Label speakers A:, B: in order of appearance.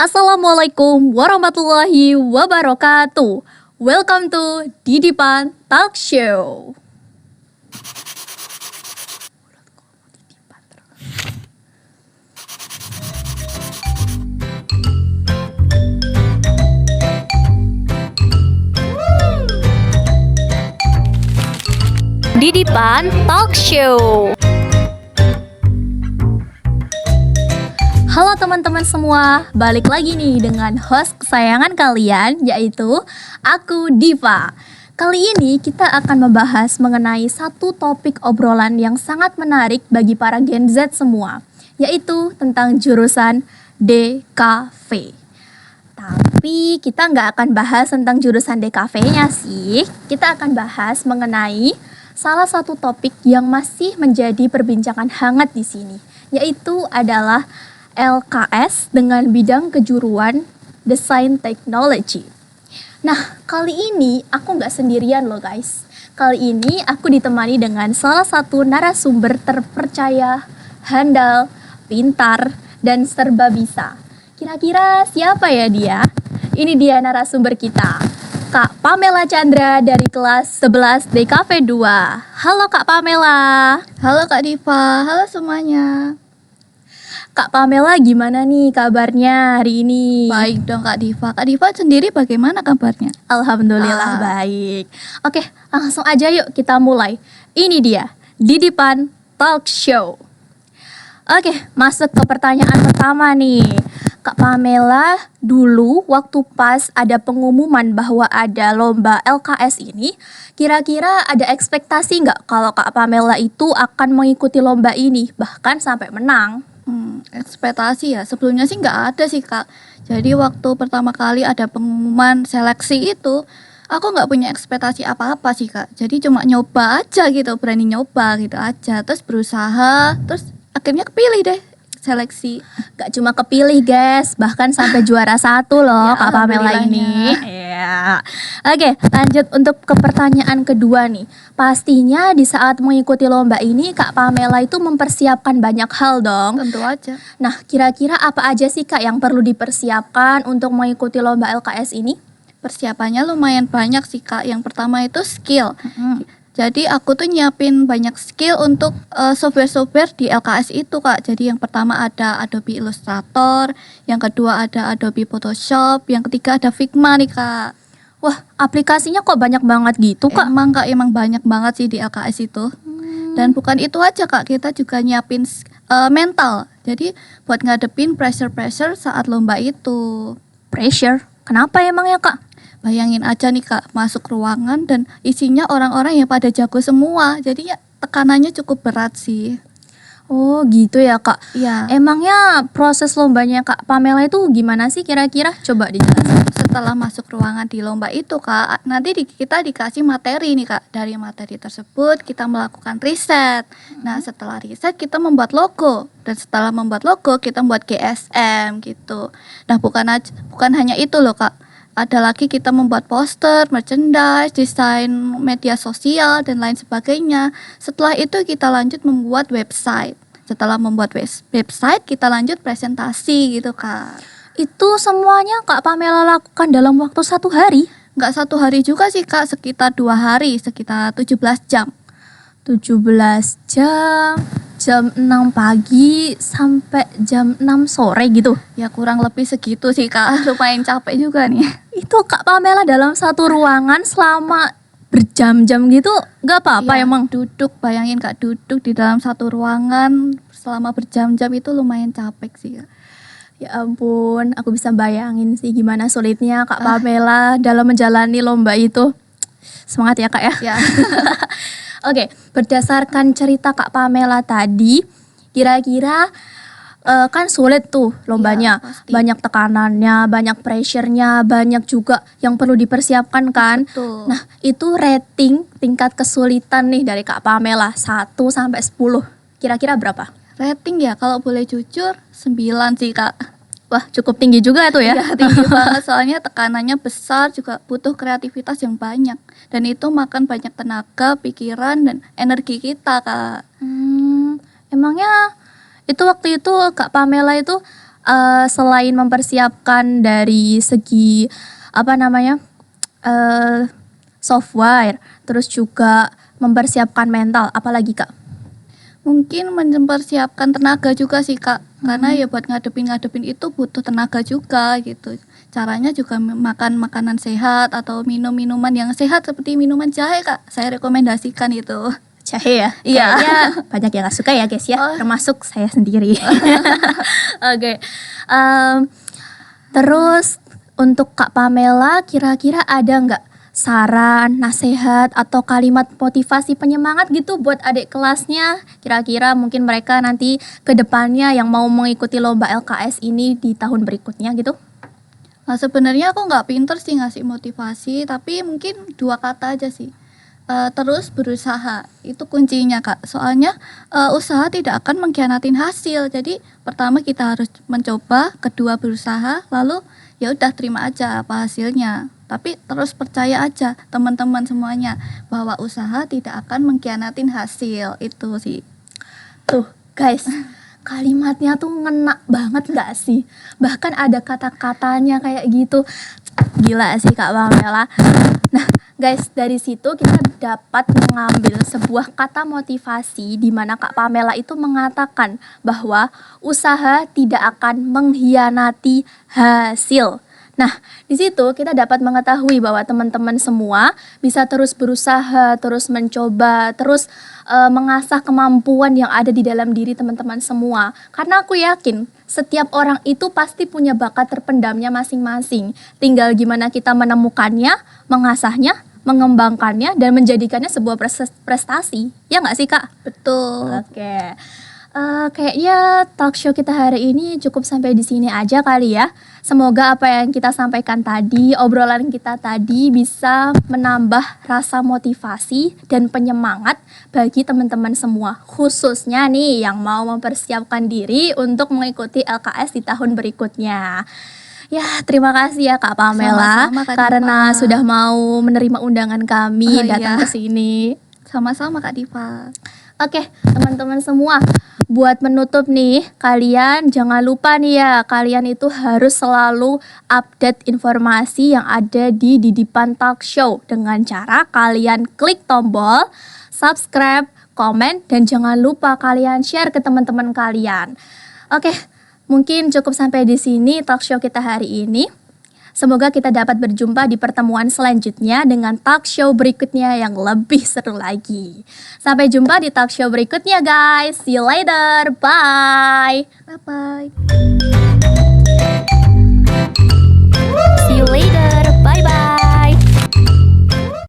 A: Assalamualaikum warahmatullahi wabarakatuh. Welcome to Didipan Talk Show. Didipan Talk Show. Halo teman-teman semua, balik lagi nih dengan host kesayangan kalian, yaitu aku Diva. Kali ini kita akan membahas mengenai satu topik obrolan yang sangat menarik bagi para Gen Z semua, yaitu tentang jurusan DKV. Tapi kita nggak akan bahas tentang jurusan DKV-nya sih, kita akan bahas mengenai salah satu topik yang masih menjadi perbincangan hangat di sini, yaitu adalah LKS dengan bidang kejuruan Desain Teknologi. Nah, kali ini aku nggak sendirian loh guys. Kali ini aku ditemani dengan salah satu narasumber terpercaya, handal, pintar, dan serba bisa. Kira-kira siapa ya dia? Ini dia narasumber kita, Kak Pamela Chandra dari kelas 11 DKV 2. Halo Kak Pamela.
B: Halo Kak Diva, halo semuanya.
A: Kak Pamela gimana nih kabarnya hari ini?
B: Baik dong Kak Diva. Kak Diva sendiri bagaimana kabarnya?
A: Alhamdulillah baik. Oke, langsung aja yuk kita mulai. Ini dia, Didipan Talk Show. Oke, masuk ke pertanyaan pertama nih. Kak Pamela, dulu waktu pas ada pengumuman bahwa ada lomba LKS ini, kira-kira ada ekspektasi nggak kalau Kak Pamela itu akan mengikuti lomba ini, bahkan sampai menang?
B: Ekspektasi ya, sebelumnya sih nggak ada sih Kak. Jadi waktu pertama kali ada pengumuman seleksi itu, aku nggak punya ekspektasi apa-apa sih Kak. Jadi cuma nyoba aja gitu, berani nyoba gitu aja. Terus berusaha, terus akhirnya kepilih deh seleksi.
A: Gak cuma kepilih guys, bahkan sampai juara 1 loh
B: Ya,
A: Kak Pamela ini. Iya. Oke, lanjut untuk ke pertanyaan kedua nih. Pastinya di saat mengikuti lomba ini Kak Pamela itu mempersiapkan banyak hal dong.
B: Tentu aja.
A: Nah, kira-kira apa aja sih Kak yang perlu dipersiapkan untuk mengikuti lomba LKS ini?
B: Persiapannya lumayan banyak sih Kak. Yang pertama itu skill. Jadi aku tuh nyiapin banyak skill untuk software-software di LKS itu Kak. Jadi yang pertama ada Adobe Illustrator, yang kedua ada Adobe Photoshop, yang ketiga ada Figma nih Kak.
A: Wah, aplikasinya kok banyak banget gitu Kak?
B: Emang Kak, emang banyak banget sih di LKS itu. Dan bukan itu aja Kak, kita juga nyiapin mental. Jadi buat ngadepin pressure-pressure saat lomba itu.
A: Pressure? Kenapa emang ya Kak?
B: Bayangin aja nih Kak, masuk ruangan dan isinya orang-orang yang pada jago semua. Jadi ya tekanannya cukup berat sih.
A: Oh gitu ya Kak.
B: Iya.
A: Emangnya proses lombanya Kak Pamela itu gimana sih kira-kira? Coba dijelasin.
B: Setelah masuk ruangan di lomba itu Kak, nanti kita dikasih materi nih Kak. Dari materi tersebut kita melakukan riset. Nah setelah riset kita membuat logo. Dan setelah membuat logo kita membuat GSM gitu. Nah bukan hanya itu loh Kak. Ada lagi kita membuat poster, merchandise, desain media sosial, dan lain sebagainya. Setelah itu kita lanjut membuat website. Setelah membuat website, kita lanjut presentasi gitu Kak.
A: Itu semuanya Kak Pamela lakukan dalam waktu 1 hari?
B: Nggak 1 hari juga sih Kak, sekitar 2 hari, sekitar 17 jam.
A: 17 jam, jam 6 pagi sampai jam 6 sore gitu.
B: Ya kurang lebih segitu sih Kak, lumayan capek juga nih.
A: Itu Kak Pamela dalam satu ruangan selama berjam-jam gitu gak apa-apa
B: Ya,
A: emang?
B: duduk, bayangin Kak, duduk di dalam satu ruangan selama berjam-jam itu lumayan capek sih Kak.
A: Ya ampun, aku bisa bayangin sih gimana sulitnya Kak Pamela dalam menjalani lomba itu. Semangat ya Kak ya.
B: Ya.
A: Oke, berdasarkan cerita Kak Pamela tadi, kira-kira kan sulit tuh lombanya.
B: Iya, pasti.
A: Banyak tekanannya, banyak pressure-nya, banyak juga yang perlu dipersiapkan kan.
B: Betul.
A: Nah, itu rating tingkat kesulitan nih dari Kak Pamela 1 sampai 10. Kira-kira berapa?
B: Rating ya, kalau boleh jujur 9 sih Kak.
A: Wah, cukup tinggi juga tuh ya.
B: Ya tinggi banget, soalnya tekanannya besar, juga butuh kreativitas yang banyak. Dan itu makan banyak tenaga, pikiran, dan energi kita Kak.
A: Emangnya itu waktu itu Kak Pamela itu selain mempersiapkan dari segi apa namanya software, terus juga mempersiapkan mental, apalagi Kak?
B: Mungkin mempersiapkan tenaga juga sih Kak, karena ya buat ngadepin itu butuh tenaga juga gitu. Caranya juga makan makanan sehat atau minum minuman yang sehat seperti minuman jahe Kak, saya rekomendasikan itu.
A: Jahe ya?
B: Iya.
A: Kayaknya banyak yang gak suka ya guys ya,
B: Oh.
A: termasuk saya sendiri. Oke. Terus untuk Kak Pamela, kira-kira ada nggak saran, nasihat, atau kalimat motivasi penyemangat gitu buat adik kelasnya? Kira-kira mungkin mereka nanti ke depannya yang mau mengikuti lomba LKS ini di tahun berikutnya gitu?
B: Nah, sebenarnya aku nggak pinter sih ngasih motivasi, tapi mungkin 2 kata aja sih. Terus berusaha, itu kuncinya Kak. Soalnya usaha tidak akan mengkhianatin hasil. Jadi pertama kita harus mencoba, kedua berusaha, lalu ya udah terima aja apa hasilnya. Tapi terus percaya aja teman-teman semuanya bahwa usaha tidak akan mengkhianatin hasil, itu sih.
A: Tuh guys, kalimatnya tuh ngena banget gak sih? Bahkan ada kata-katanya kayak gitu. Gila sih Kak Pamela. Nah guys, dari situ kita dapat mengambil sebuah kata motivasi di mana Kak Pamela itu mengatakan bahwa usaha tidak akan mengkhianati hasil. Nah, di situ kita dapat mengetahui bahwa teman-teman semua bisa terus berusaha, terus mencoba, terus mengasah kemampuan yang ada di dalam diri teman-teman semua. Karena aku yakin setiap orang itu pasti punya bakat terpendamnya masing-masing. Tinggal gimana kita menemukannya, mengasahnya, mengembangkannya, dan menjadikannya sebuah prestasi. Ya nggak sih Kak?
B: Betul.
A: Oke. Kayaknya talk show kita hari ini cukup sampai di sini aja kali ya. Semoga apa yang kita sampaikan tadi, obrolan kita tadi bisa menambah rasa motivasi dan penyemangat bagi teman-teman semua. Khususnya nih yang mau mempersiapkan diri untuk mengikuti LKS di tahun berikutnya. Ya, terima kasih ya Kak Pamela
B: Sama-sama, Kak
A: karena
B: Diva.
A: sudah mau menerima undangan kami
B: Oh,
A: datang
B: iya.
A: ke sini.
B: Sama-sama Kak Diva.
A: Oke, teman-teman semua, buat menutup nih, kalian jangan lupa nih ya, kalian itu harus selalu update informasi yang ada di Didipan Talk Show dengan cara kalian klik tombol subscribe, komen, dan jangan lupa kalian share ke teman-teman kalian. Oke, mungkin cukup sampai di sini talk show kita hari ini. Semoga kita dapat berjumpa di pertemuan selanjutnya dengan talk show berikutnya yang lebih seru lagi. Sampai jumpa di talk show berikutnya guys. See you later. Bye.
B: Bye-bye.